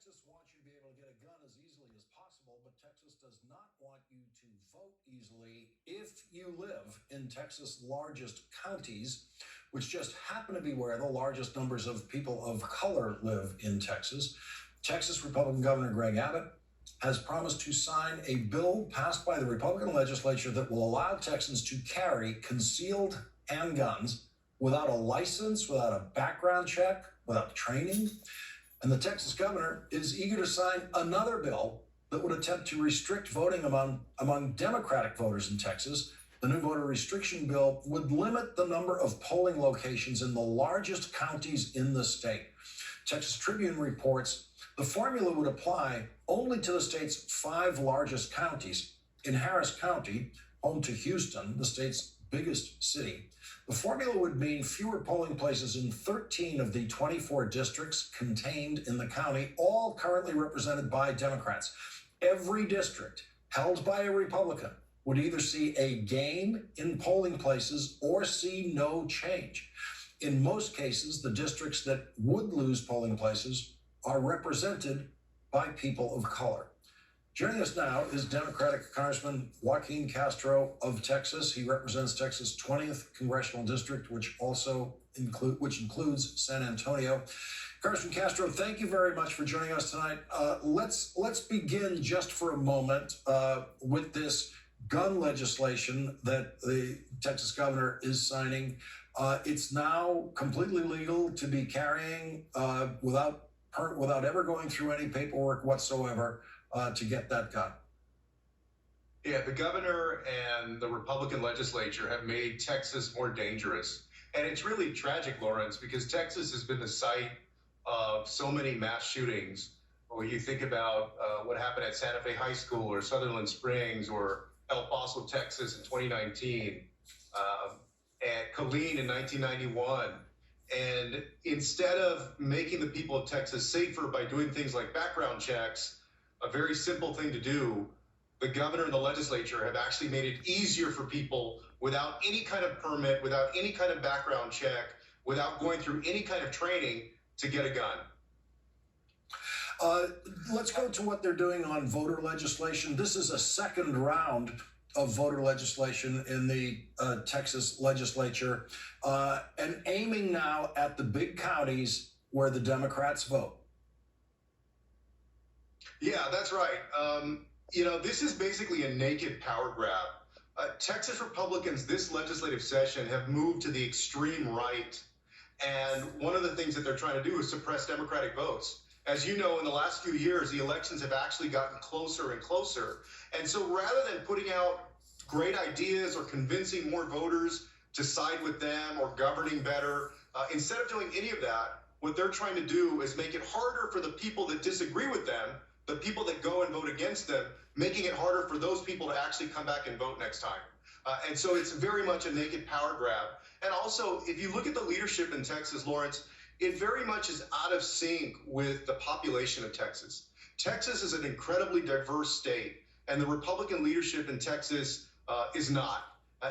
Texas wants you to be able to get a gun as easily as possible, but Texas does not want you to vote easily if you live in Texas' largest counties, which just happen to be where the largest numbers of people of color live in Texas. Texas Republican Governor Greg Abbott has promised to sign a bill passed by the Republican legislature that will allow Texans to carry concealed handguns without a license, without a background check, without training. And the Texas governor is eager to sign another bill that would attempt to restrict voting among Democratic voters in Texas. The new voter restriction bill would limit the number of polling locations in the largest counties in the state. Texas Tribune reports the formula would apply only to the state's 5 largest counties. In Harris County, home to Houston, the state's biggest city, the formula would mean fewer polling places in 13 of the 24 districts contained in the county, all currently represented by Democrats. Every district held by a Republican would either see a gain in polling places or see no change. In most cases, the districts that would lose polling places are represented by people of color. Joining us now is Democratic Congressman Joaquin Castro of Texas. He represents Texas' 20th congressional district, which includes San Antonio. Congressman Castro, thank you very much for joining us tonight. Let's begin just for a moment with this gun legislation that the Texas governor is signing. It's now completely legal to be carrying without ever going through any paperwork whatsoever to get that gun. Yeah, the governor and the Republican legislature have made Texas more dangerous. And it's really tragic, Lawrence, because Texas has been the site of so many mass shootings. When you think about what happened at Santa Fe High School or Sutherland Springs or El Paso, Texas in 2019, and Killeen in 1991. And instead of making the people of Texas safer by doing things like background checks, a very simple thing to do, the governor and the legislature have actually made it easier for people without any kind of permit, without any kind of background check, without going through any kind of training to get a gun. Let's go to what they're doing on voter legislation. This is a second round of voter legislation in the Texas legislature, and aiming now at the big counties where the Democrats vote. Yeah, that's right. This is basically a naked power grab. Texas Republicans this legislative session have moved to the extreme right. And one of the things that they're trying to do is suppress Democratic votes. As you know, in the last few years, the elections have actually gotten closer and closer. And so rather than putting out great ideas or convincing more voters to side with them or governing better, instead of doing any of that, what they're trying to do is make it harder for the people that disagree with them, the people that go and vote against them, making it harder for those people to actually come back and vote next time. And so it's very much a naked power grab. And also, if you look at the leadership in Texas, Lawrence, it very much is out of sync with the population of Texas. Texas is an incredibly diverse state, and the Republican leadership in Texas is not.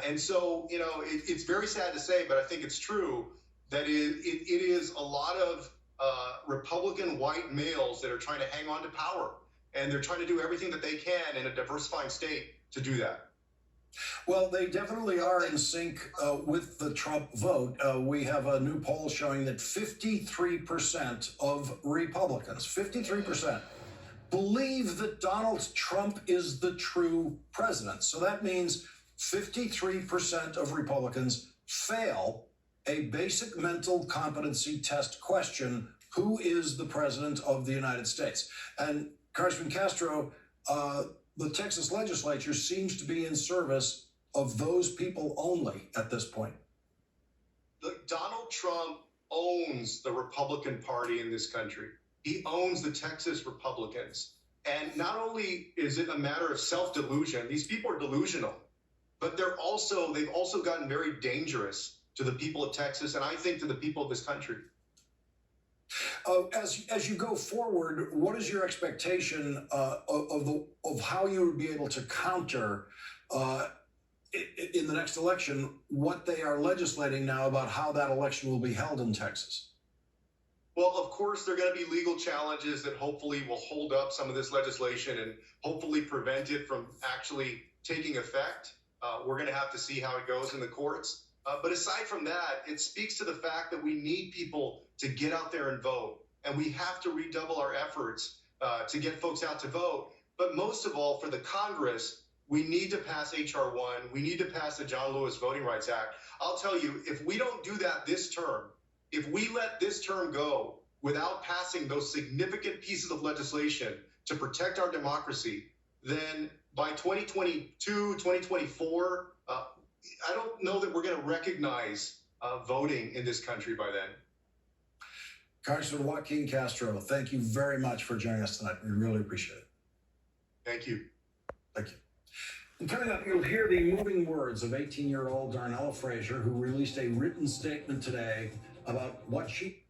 And so, it's very sad to say, but I think it's true that it is a lot of Republican white males that are trying to hang on to power, and they're trying to do everything that they can in a diversifying state to do that. Well, they definitely are in sync with the Trump vote. We have a new poll showing that 53% of Republicans, 53%, believe that Donald Trump is the true president. So that means 53% of Republicans fail a basic mental competency test question: who is the president of the United States? And Congressman Castro, the Texas legislature seems to be in service of those people only at this point. Look, Donald Trump owns the Republican Party in this country. He owns the Texas Republicans. And not only is it a matter of self-delusion, these people are delusional, but they've also gotten very dangerous to the people of Texas, and I think to the people of this country. As you go forward, what is your expectation of how you would be able to counter in the next election what they are legislating now about how that election will be held in Texas? Well, of course, there are going to be legal challenges that hopefully will hold up some of this legislation and hopefully prevent it from actually taking effect. We're going to have to see how it goes in the courts. But aside from that, it speaks to the fact that we need people to get out there and vote. And we have to redouble our efforts to get folks out to vote. But most of all, for the Congress, we need to pass H.R. 1. We need to pass the John Lewis Voting Rights Act. I'll tell you, if we don't do that this term, if we let this term go without passing those significant pieces of legislation to protect our democracy, then by 2022, 2024, I don't know that we're going to recognize voting in this country by then. Congressman Joaquin Castro, thank you very much for joining us tonight. We really appreciate it. Thank you. Thank you. And coming up, you'll hear the moving words of 18-year-old Darnella Frazier, who released a written statement today about what she